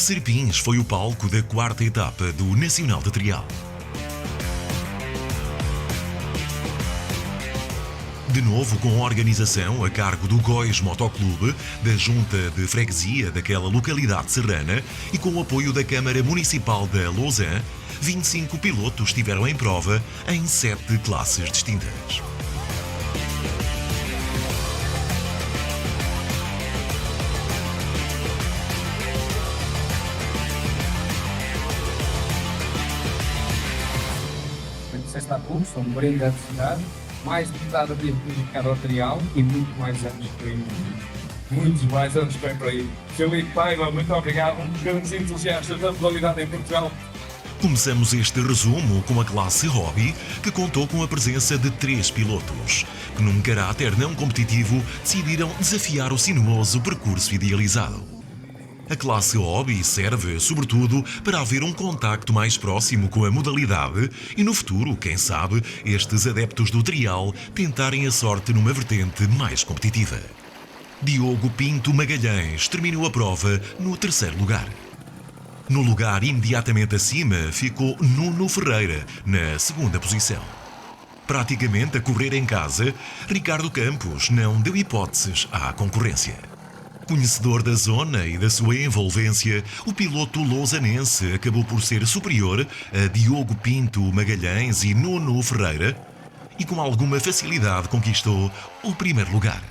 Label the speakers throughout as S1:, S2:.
S1: Serpins foi o palco da quarta etapa do Nacional de Trial. De novo com a organização a cargo do Góis Motoclube, da Junta de Freguesia daquela localidade serrana e com o apoio da Câmara Municipal da Lausanne, 25 pilotos estiveram em prova em 7 classes distintas.
S2: Sexta curso, são brinde da cidade, mais deputada dedicada ao trial e muito mais anos para ir. Muitos mais anos para ir. Filipe Paiva, muito obrigado. Grandes entusiastas da modalidade em Portugal.
S1: Começamos este resumo com a classe Hobby, que contou com a presença de 3 pilotos, que num caráter não competitivo decidiram desafiar o sinuoso percurso idealizado. A classe Hobby serve, sobretudo, para haver um contacto mais próximo com a modalidade e, no futuro, quem sabe, estes adeptos do trial tentarem a sorte numa vertente mais competitiva. Diogo Pinto Magalhães terminou a prova no 3º lugar. No lugar imediatamente acima ficou Nuno Ferreira, na 2ª posição. Praticamente a correr em casa, Ricardo Campos não deu hipóteses à concorrência. Conhecedor da zona e da sua envolvência, o piloto lausanense acabou por ser superior a Diogo Pinto Magalhães e Nuno Ferreira e com alguma facilidade conquistou o 1º lugar.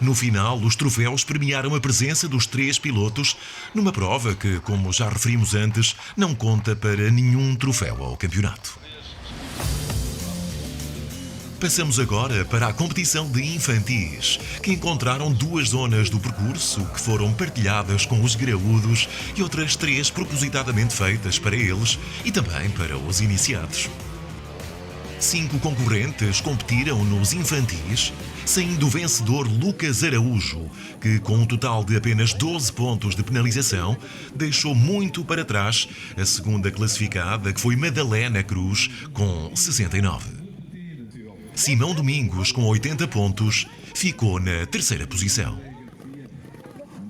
S1: No final, os troféus premiaram a presença dos 3 pilotos numa prova que, como já referimos antes, não conta para nenhum troféu ao campeonato. Passamos agora para a competição de infantis, que encontraram 2 zonas do percurso que foram partilhadas com os graúdos e outras 3 propositadamente feitas para eles e também para os iniciados. 5 concorrentes competiram nos infantis, saindo o vencedor Lucas Araújo, que com um total de apenas 12 pontos de penalização, deixou muito para trás a segunda classificada, que foi Madalena Cruz, com 69. Simão Domingos, com 80 pontos, ficou na 3ª posição.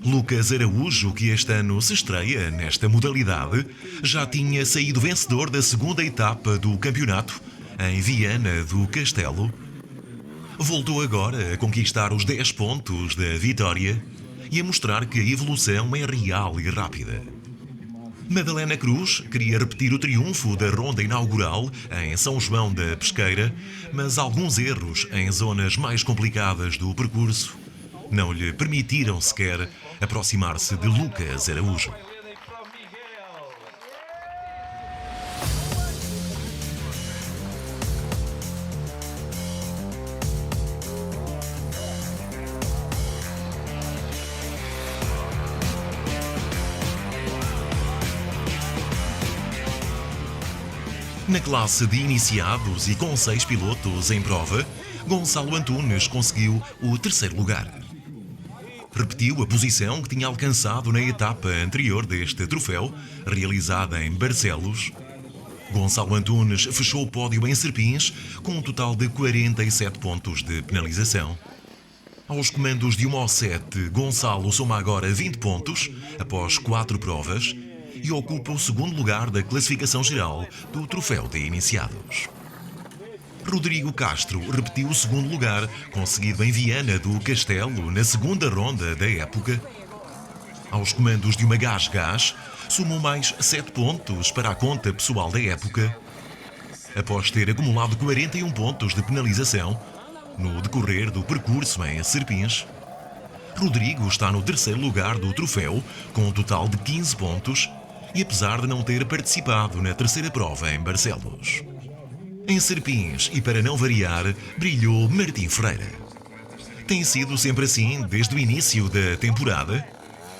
S1: Lucas Araújo, que este ano se estreia nesta modalidade, já tinha saído vencedor da 2ª etapa do campeonato, em Viana do Castelo. Voltou agora a conquistar os 10 pontos da vitória e a mostrar que a evolução é real e rápida. Madalena Cruz queria repetir o triunfo da ronda inaugural em São João da Pesqueira, mas alguns erros em zonas mais complicadas do percurso não lhe permitiram sequer aproximar-se de Lucas Araújo. Na classe de iniciados e com 6 pilotos em prova, Gonçalo Antunes conseguiu o 3º lugar. Repetiu a posição que tinha alcançado na etapa anterior deste troféu, realizada em Barcelos. Gonçalo Antunes fechou o pódio em Serpins com um total de 47 pontos de penalização. Aos comandos de 1 ao 7, Gonçalo soma agora 20 pontos, após 4 provas, e ocupa o 2º lugar da classificação geral do troféu de iniciados. Rodrigo Castro repetiu o 2º lugar, conseguido em Viana do Castelo, na 2ª ronda da época. Aos comandos de uma Gás, somou mais 7 pontos para a conta pessoal da época, após ter acumulado 41 pontos de penalização no decorrer do percurso em Serpins. Rodrigo está no 3º lugar do troféu, com um total de 15 pontos, e apesar de não ter participado na 3ª prova em Barcelos. Em Serpins, e para não variar, brilhou Martim Ferreira. Tem sido sempre assim desde o início da temporada,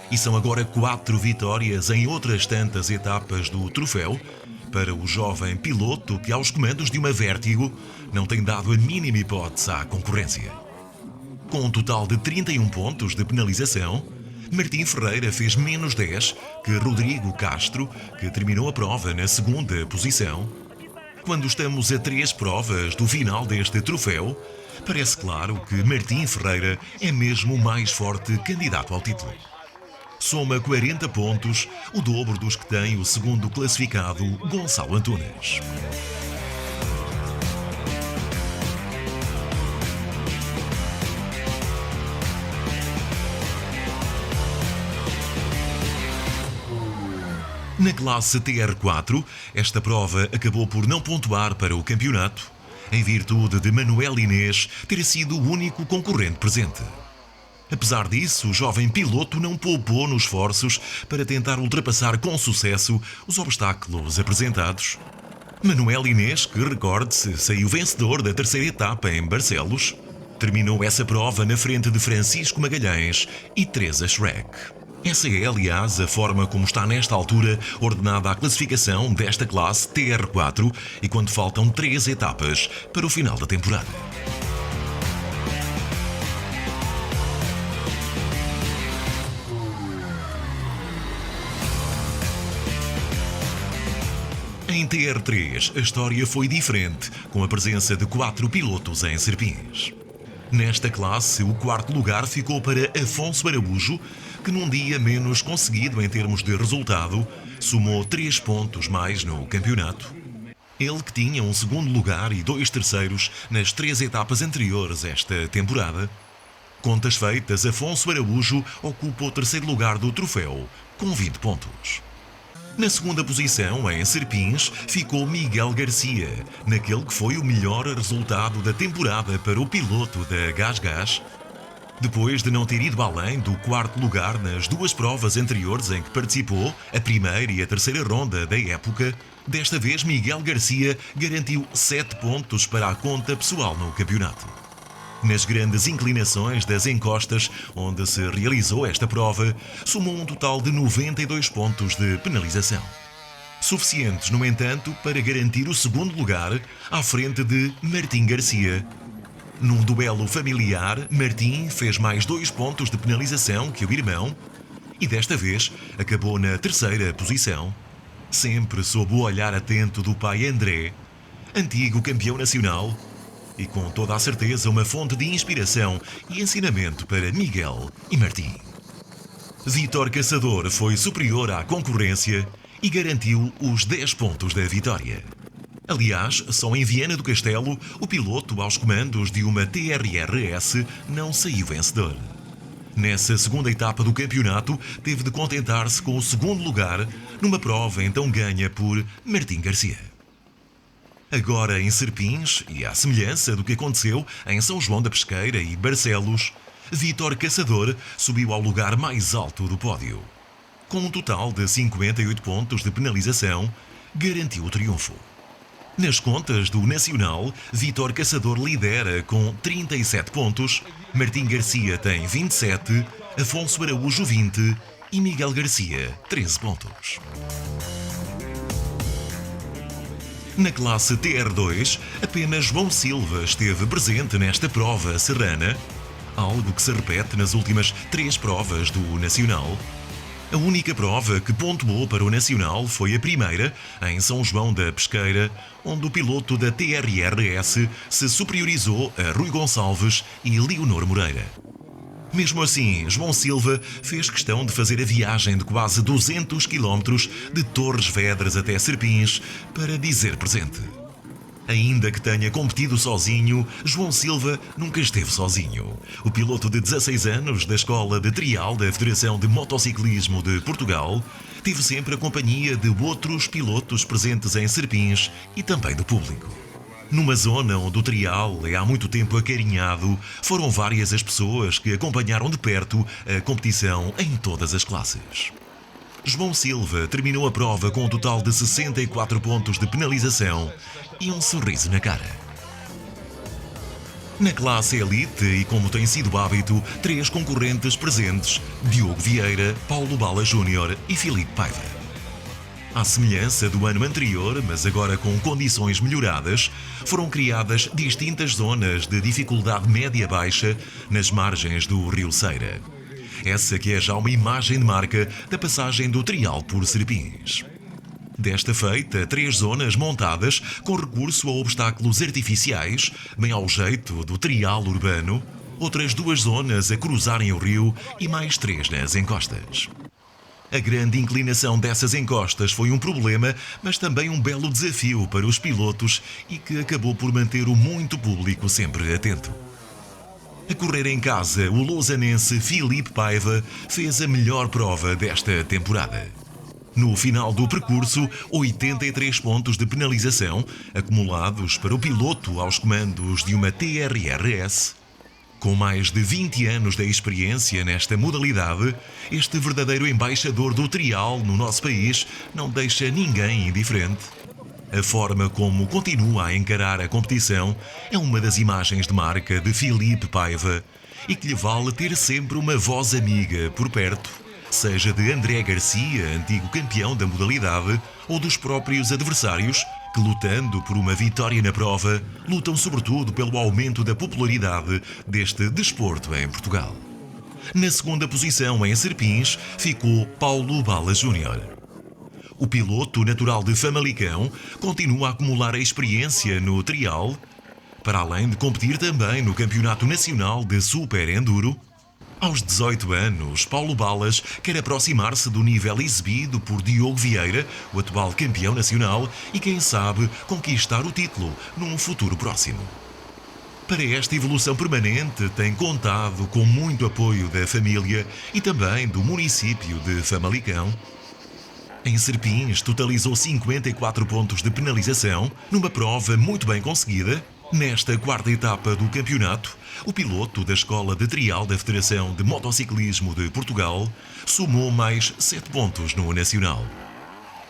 S1: e são agora 4 vitórias em outras tantas etapas do troféu para o jovem piloto que, aos comandos de uma Vértigo, não tem dado a mínima hipótese à concorrência. Com um total de 31 pontos de penalização, Martim Ferreira fez menos 10 que Rodrigo Castro, que terminou a prova na 2ª posição. Quando estamos a 3 provas do final deste troféu, parece claro que Martim Ferreira é mesmo o mais forte candidato ao título. soma 40 pontos, o dobro dos que tem o segundo classificado, Gonçalo Antunes. Na classe TR4, esta prova acabou por não pontuar para o campeonato, em virtude de Manuel Inês ter sido o único concorrente presente. Apesar disso, o jovem piloto não poupou nos esforços para tentar ultrapassar com sucesso os obstáculos apresentados. Manuel Inês, que recorde-se, saiu vencedor da terceira etapa em Barcelos, terminou essa prova na frente de Francisco Magalhães e Teresa Schreck. Essa é, aliás, a forma como está nesta altura ordenada a classificação desta classe TR4 e quando faltam 3 etapas para o final da temporada. Em TR3, a história foi diferente, com a presença de 4 pilotos em Serpins. Nesta classe, o quarto lugar ficou para Afonso Araújo, que num dia menos conseguido em termos de resultado, somou 3 pontos mais no campeonato. Ele que tinha um segundo lugar e 2 terceiros nas 3 etapas anteriores esta temporada. Contas feitas, Afonso Araújo ocupa o terceiro lugar do troféu, com 20 pontos. Na segunda posição, em Serpins, ficou Miguel Garcia, naquele que foi o melhor resultado da temporada para o piloto da GasGas. Depois de não ter ido além do quarto lugar nas 2 provas anteriores em que participou, a primeira e a terceira ronda da época, desta vez Miguel Garcia garantiu 7 pontos para a conta pessoal no campeonato. Nas grandes inclinações das encostas onde se realizou esta prova, somou um total de 92 pontos de penalização. Suficientes, no entanto, para garantir o segundo lugar à frente de Martim Garcia. Num duelo familiar, Martim fez mais 2 pontos de penalização que o irmão e desta vez acabou na terceira posição, sempre sob o olhar atento do pai André, antigo campeão nacional, e com toda a certeza uma fonte de inspiração e ensinamento para Miguel e Martim. Vítor Caçador foi superior à concorrência e garantiu os 10 pontos da vitória. Aliás, só em Viana do Castelo, o piloto aos comandos de uma TRRS não saiu vencedor. Nessa segunda etapa do campeonato, teve de contentar-se com o segundo lugar numa prova então ganha por Martim Garcia. Agora em Serpins, e à semelhança do que aconteceu em São João da Pesqueira e Barcelos, Vítor Caçador subiu ao lugar mais alto do pódio. Com um total de 58 pontos de penalização, garantiu o triunfo. Nas contas do Nacional, Vítor Caçador lidera com 37 pontos, Martim Garcia tem 27, Afonso Araújo 20 e Miguel Garcia 13 pontos. Na classe TR2, apenas João Silva esteve presente nesta prova serrana, algo que se repete nas últimas 3 provas do Nacional. A única prova que pontuou para o Nacional foi a primeira, em São João da Pesqueira, onde o piloto da TRRS se superiorizou a Rui Gonçalves e Leonor Moreira. Mesmo assim, João Silva fez questão de fazer a viagem de quase 200 km de Torres Vedras até Serpins para dizer presente. Ainda que tenha competido sozinho, João Silva nunca esteve sozinho. O piloto de 16 anos da Escola de Trial da Federação de Motociclismo de Portugal teve sempre a companhia de outros pilotos presentes em Serpins e também do público. Numa zona onde o trial é há muito tempo acarinhado, foram várias as pessoas que acompanharam de perto a competição em todas as classes. João Silva terminou a prova com um total de 64 pontos de penalização e um sorriso na cara. Na classe Elite, e como tem sido hábito, 3 concorrentes presentes: Diogo Vieira, Paulo Bala Júnior e Filipe Paiva. À semelhança do ano anterior, mas agora com condições melhoradas, foram criadas distintas zonas de dificuldade média-baixa nas margens do Rio Ceira. Essa que é já uma imagem de marca da passagem do trial por Serpins. Desta feita, 3 zonas montadas com recurso a obstáculos artificiais, bem ao jeito do trial urbano, outras 2 zonas a cruzarem o rio e mais 3 nas encostas. A grande inclinação dessas encostas foi um problema, mas também um belo desafio para os pilotos e que acabou por manter o muito público sempre atento. A correr em casa, o lausanense Filipe Paiva fez a melhor prova desta temporada. No final do percurso, 83 pontos de penalização acumulados para o piloto aos comandos de uma TRRS. Com mais de 20 anos de experiência nesta modalidade, este verdadeiro embaixador do trial no nosso país não deixa ninguém indiferente. A forma como continua a encarar a competição é uma das imagens de marca de Filipe Paiva e que lhe vale ter sempre uma voz amiga por perto, seja de André Garcia, antigo campeão da modalidade, ou dos próprios adversários, que, lutando por uma vitória na prova, lutam sobretudo pelo aumento da popularidade deste desporto em Portugal. Na segunda posição, em Serpins, ficou Paulo Bala Júnior. O piloto natural de Famalicão continua a acumular a experiência no trial, para além de competir também no Campeonato Nacional de Super Enduro. Aos 18 anos, Paulo Balas quer aproximar-se do nível exibido por Diogo Vieira, o atual campeão nacional, e quem sabe conquistar o título num futuro próximo. Para esta evolução permanente, tem contado com muito apoio da família e também do município de Famalicão. Em Serpins, totalizou 54 pontos de penalização, numa prova muito bem conseguida. Nesta quarta etapa do campeonato, o piloto da Escola de Trial da Federação de Motociclismo de Portugal somou mais 7 pontos no Nacional.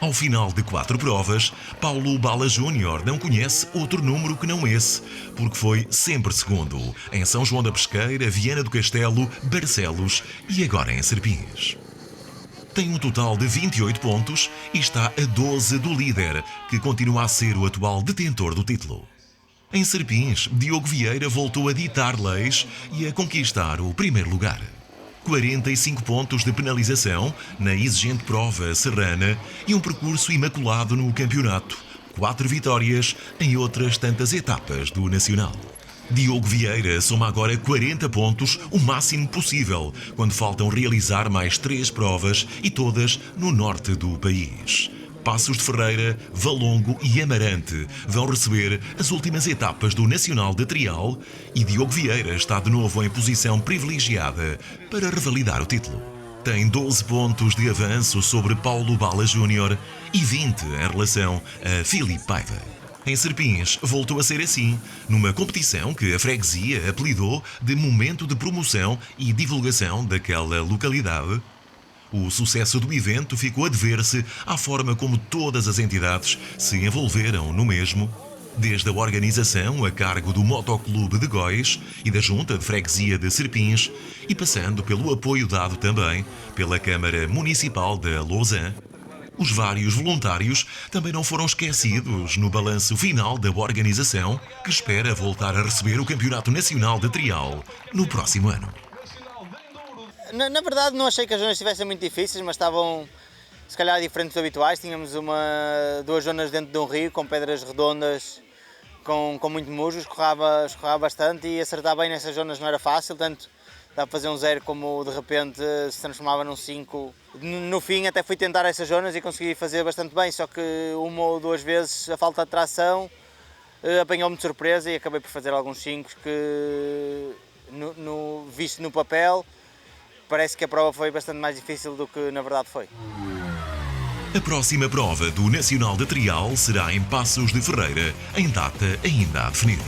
S1: Ao final de 4 provas, Paulo Bala Júnior não conhece outro número que não esse, porque foi sempre segundo em São João da Pesqueira, Viana do Castelo, Barcelos e agora em Serpins. Tem um total de 28 pontos e está a 12 do líder, que continua a ser o atual detentor do título. Em Serpins, Diogo Vieira voltou a ditar leis e a conquistar o primeiro lugar. 45 pontos de penalização na exigente prova serrana e um percurso imaculado no campeonato. 4 vitórias em outras tantas etapas do Nacional. Diogo Vieira soma agora 40 pontos, o máximo possível, quando faltam realizar mais 3 provas e todas no norte do país. Passos de Ferreira, Valongo e Amarante vão receber as últimas etapas do Nacional de Trial e Diogo Vieira está de novo em posição privilegiada para revalidar o título. Tem 12 pontos de avanço sobre Paulo Bala Júnior e 20 em relação a Filipe Paiva. Em Serpins voltou a ser assim, numa competição que a freguesia apelidou de momento de promoção e divulgação daquela localidade. O sucesso do evento ficou a dever-se à forma como todas as entidades se envolveram no mesmo, desde a organização a cargo do Motoclube de Góis e da Junta de Freguesia de Serpins e passando pelo apoio dado também pela Câmara Municipal de Lausanne. Os vários voluntários também não foram esquecidos no balanço final da organização, que espera voltar a receber o Campeonato Nacional de Trial no próximo ano.
S3: Na verdade não achei que as zonas estivessem muito difíceis, mas estavam se calhar diferentes dos habituais. Tínhamos 2 zonas dentro de um rio com pedras redondas, com muito musgo, escorrava bastante e acertar bem nessas zonas não era fácil, tanto dá para fazer um 0 como de repente se transformava num 5. No fim até fui tentar essas zonas e consegui fazer bastante bem, só que 1 ou 2 vezes a falta de tração apanhou-me de surpresa e acabei por fazer alguns 5 que, visto no papel, parece que a prova foi bastante mais difícil do que na verdade foi.
S1: A próxima prova do Nacional de Trial será em Passos de Ferreira, em data ainda a definir.